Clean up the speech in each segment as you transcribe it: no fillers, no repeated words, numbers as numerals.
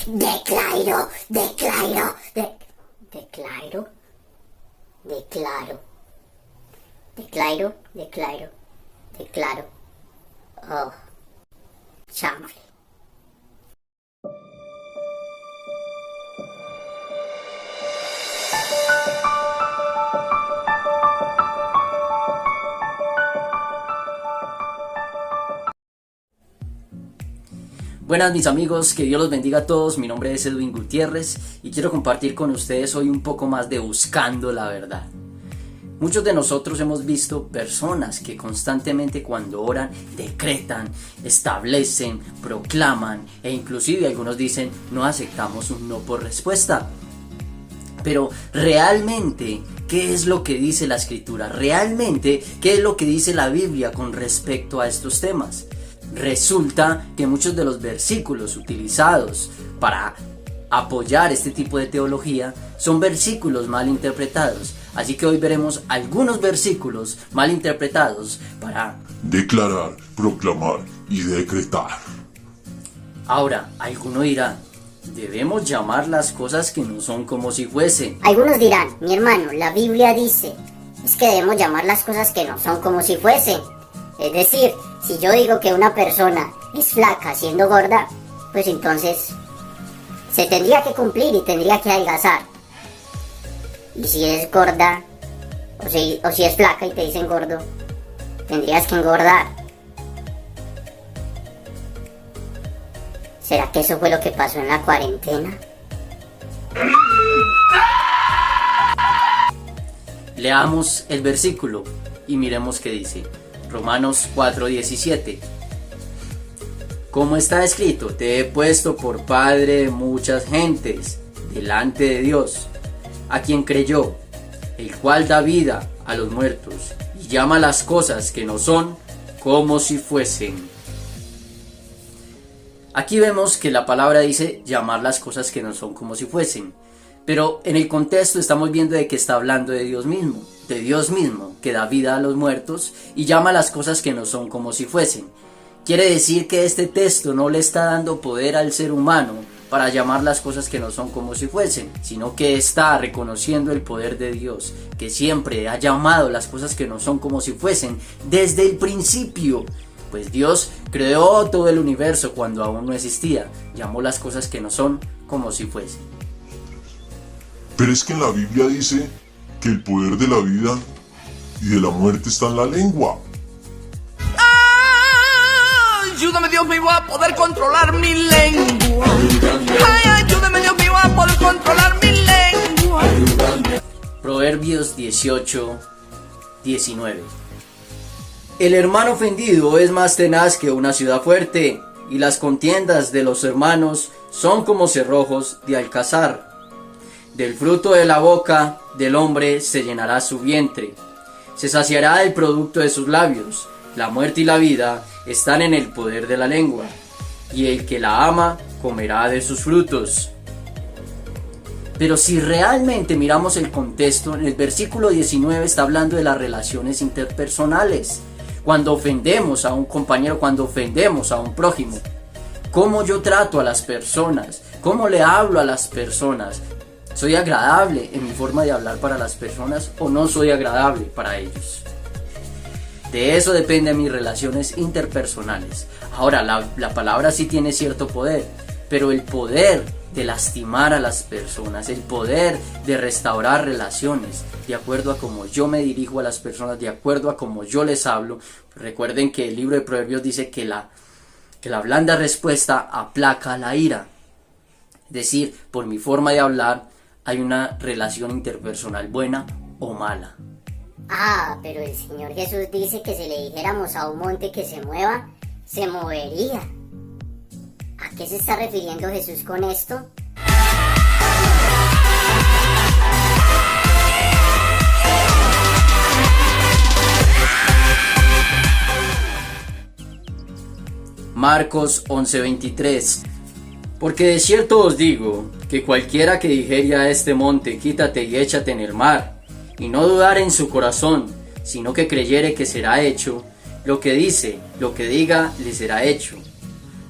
Declaro, declaro, declaro, declaro, declaro, declaro, declaro. Oh, chambre. Buenas mis amigos, que Dios los bendiga a todos. Mi nombre es Edwin Gutiérrez y quiero compartir con ustedes hoy un poco más de Buscando la Verdad. Muchos de nosotros hemos visto personas que constantemente cuando oran decretan, establecen, proclaman e inclusive algunos dicen no aceptamos un no por respuesta. Pero realmente, ¿qué es lo que dice la Escritura? Realmente, ¿qué es lo que dice la Biblia con respecto a estos temas? Resulta que muchos de los versículos utilizados para apoyar este tipo de teología son versículos mal interpretados. Así que hoy veremos algunos versículos mal interpretados para declarar, proclamar y decretar. Ahora, alguno dirá, debemos llamar las cosas que no son como si fuesen. Algunos dirán, mi hermano, la Biblia dice, es que debemos llamar las cosas que no son como si fuesen. Es decir, si yo digo que una persona es flaca siendo gorda, pues entonces se tendría que cumplir y tendría que adelgazar. Y si es gorda, o si es flaca y te dicen gordo, tendrías que engordar. ¿Será que eso fue lo que pasó en la cuarentena? Leamos el versículo y miremos qué dice. Romanos 4:17. Como está escrito, te he puesto por padre de muchas gentes delante de Dios, a quien creyó, el cual da vida a los muertos y llama las cosas que no son como si fuesen. Aquí vemos que la palabra dice llamar las cosas que no son como si fuesen, pero en el contexto estamos viendo de que está hablando de Dios mismo que da vida a los muertos y llama las cosas que no son como si fuesen. Quiere decir que este texto no le está dando poder al ser humano para llamar las cosas que no son como si fuesen, sino que está reconociendo el poder de Dios, que siempre ha llamado las cosas que no son como si fuesen desde el principio. Pues Dios creó todo el universo cuando aún no existía, llamó las cosas que no son como si fuesen. Pero es que en la Biblia dice que el poder de la vida y de la muerte está en la lengua. Ayúdame Dios mío a poder controlar mi lengua. Ay, ayúdame Dios mío a poder controlar mi lengua. Proverbios 18:19. El hermano ofendido es más tenaz que una ciudad fuerte, y las contiendas de los hermanos son como cerrojos de alcázar. Del fruto de la boca del hombre se llenará su vientre, se saciará del producto de sus labios. La muerte y la vida están en el poder de la lengua, y el que la ama comerá de sus frutos. Pero si realmente miramos el contexto, en el versículo 19 está hablando de las relaciones interpersonales. Cuando ofendemos a un compañero, cuando ofendemos a un prójimo, ¿cómo yo trato a las personas? ¿Cómo le hablo a las personas? ¿Soy agradable en mi forma de hablar para las personas o no soy agradable para ellos? De eso dependen mis relaciones interpersonales. Ahora, la palabra sí tiene cierto poder, pero el poder de lastimar a las personas, el poder de restaurar relaciones, de acuerdo a cómo yo me dirijo a las personas, de acuerdo a cómo yo les hablo. Recuerden que el libro de Proverbios dice que la blanda respuesta aplaca la ira. Es decir, por mi forma de hablar, hay una relación interpersonal buena o mala. Ah, pero el Señor Jesús dice que si le dijéramos a un monte que se mueva, se movería. ¿A qué se está refiriendo Jesús con esto? Marcos 11:23. Porque de cierto os digo, que cualquiera que dijere a este monte, quítate y échate en el mar, y no dudar en su corazón, sino que creyere que será hecho, lo que dice, lo que diga, le será hecho.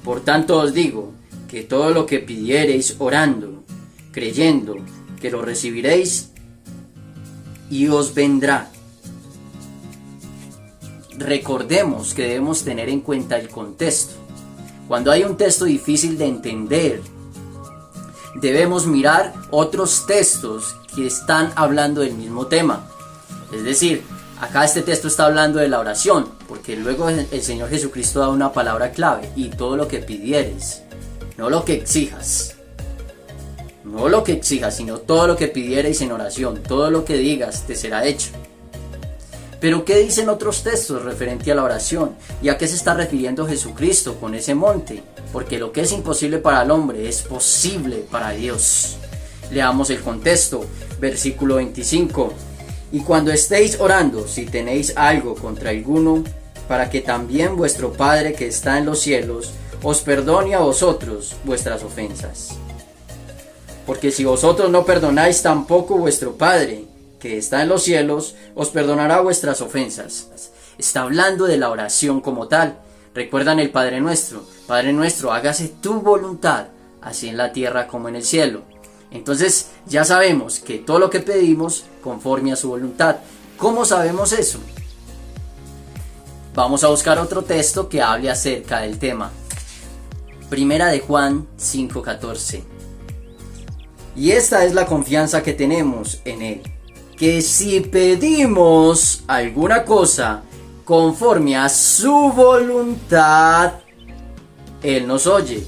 Por tanto os digo, que todo lo que pidiereis orando, creyendo que lo recibiréis, y os vendrá. Recordemos que debemos tener en cuenta el contexto. Cuando hay un texto difícil de entender, debemos mirar otros textos que están hablando del mismo tema. Es decir, acá este texto está hablando de la oración, porque luego el Señor Jesucristo da una palabra clave: y todo lo que pidieres, no lo que exijas. No lo que exijas, sino todo lo que pidiereis en oración, todo lo que digas te será hecho. Pero ¿qué dicen otros textos referente a la oración? ¿Y a qué se está refiriendo Jesucristo con ese monte? Porque lo que es imposible para el hombre es posible para Dios. Leamos el contexto, versículo 25. Y cuando estéis orando, si tenéis algo contra alguno, para que también vuestro Padre que está en los cielos os perdone a vosotros vuestras ofensas. Porque si vosotros no perdonáis, tampoco vuestro Padre que está en los cielos os perdonará vuestras ofensas. Está hablando de la oración como tal. ¿Recuerdan el Padre Nuestro? Padre nuestro, hágase tu voluntad, así en la tierra como en el cielo. Entonces ya sabemos que todo lo que pedimos conforme a su voluntad. ¿Cómo sabemos eso? Vamos a buscar otro texto que hable acerca del tema. Primera de Juan 5:14. Y esta es la confianza que tenemos en Él, que si pedimos alguna cosa conforme a su voluntad, Él nos oye.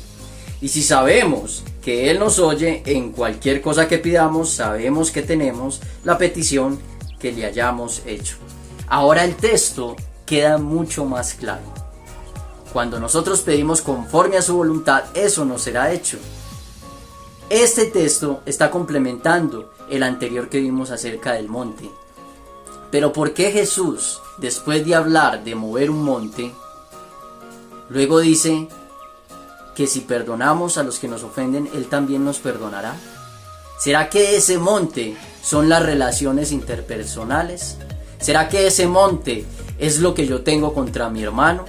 Y si sabemos que Él nos oye en cualquier cosa que pidamos, sabemos que tenemos la petición que le hayamos hecho. Ahora el texto queda mucho más claro. Cuando nosotros pedimos conforme a su voluntad, eso nos será hecho. Este texto está complementando el anterior que vimos acerca del monte. Pero ¿por qué Jesús, después de hablar de mover un monte, luego dice que si perdonamos a los que nos ofenden, Él también nos perdonará? ¿Será que ese monte son las relaciones interpersonales? ¿Será que ese monte es lo que yo tengo contra mi hermano?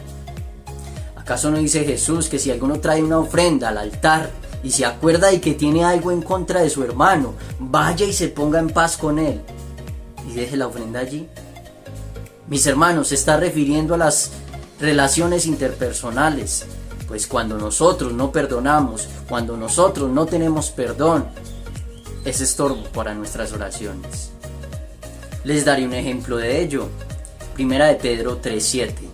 ¿Acaso no dice Jesús que si alguno trae una ofrenda al altar y se acuerda de que tiene algo en contra de su hermano, vaya y se ponga en paz con él y deje la ofrenda allí? Mis hermanos, se está refiriendo a las relaciones interpersonales, pues cuando nosotros no perdonamos, cuando nosotros no tenemos perdón, es estorbo para nuestras oraciones. Les daré un ejemplo de ello. Primera de Pedro 3:7.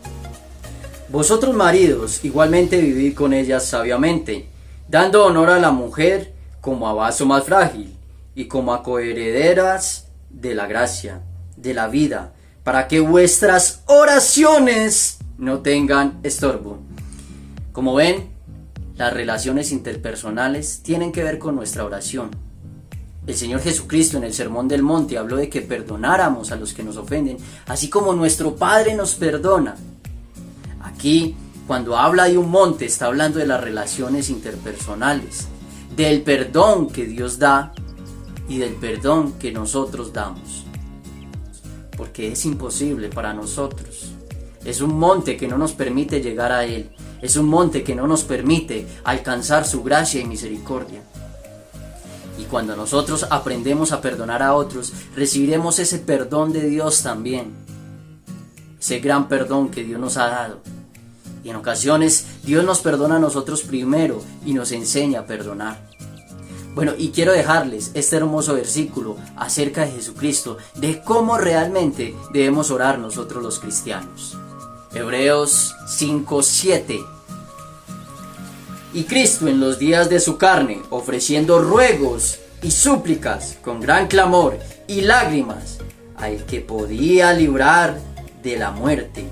Vosotros maridos, igualmente vivid con ellas sabiamente, dando honor a la mujer como a vaso más frágil y como a coherederas de la gracia, de la vida, para que vuestras oraciones no tengan estorbo. Como ven, las relaciones interpersonales tienen que ver con nuestra oración. El Señor Jesucristo en el Sermón del Monte habló de que perdonáramos a los que nos ofenden, así como nuestro Padre nos perdona. Aquí, cuando habla de un monte, está hablando de las relaciones interpersonales, del perdón que Dios da y del perdón que nosotros damos. Porque es imposible para nosotros. Es un monte que no nos permite llegar a Él. Es un monte que no nos permite alcanzar su gracia y misericordia. Y cuando nosotros aprendemos a perdonar a otros, recibiremos ese perdón de Dios también. Ese gran perdón que Dios nos ha dado. Y en ocasiones Dios nos perdona a nosotros primero y nos enseña a perdonar. Bueno, y quiero dejarles este hermoso versículo acerca de Jesucristo, de cómo realmente debemos orar nosotros los cristianos. Hebreos 5:7. Y Cristo en los días de su carne, ofreciendo ruegos y súplicas con gran clamor y lágrimas al que podía librar de la muerte,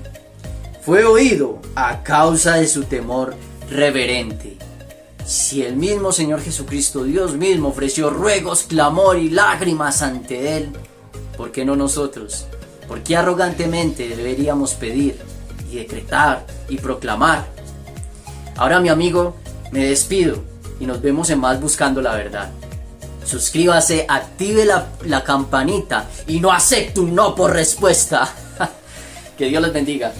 fue oído a causa de su temor reverente. Si el mismo Señor Jesucristo, Dios mismo, ofreció ruegos, clamor y lágrimas ante Él, ¿por qué no nosotros? ¿Por qué arrogantemente deberíamos pedir y decretar y proclamar? Ahora, mi amigo, me despido y nos vemos en más Buscando la Verdad. Suscríbase, active la campanita y no acepte un no por respuesta. Que Dios les bendiga.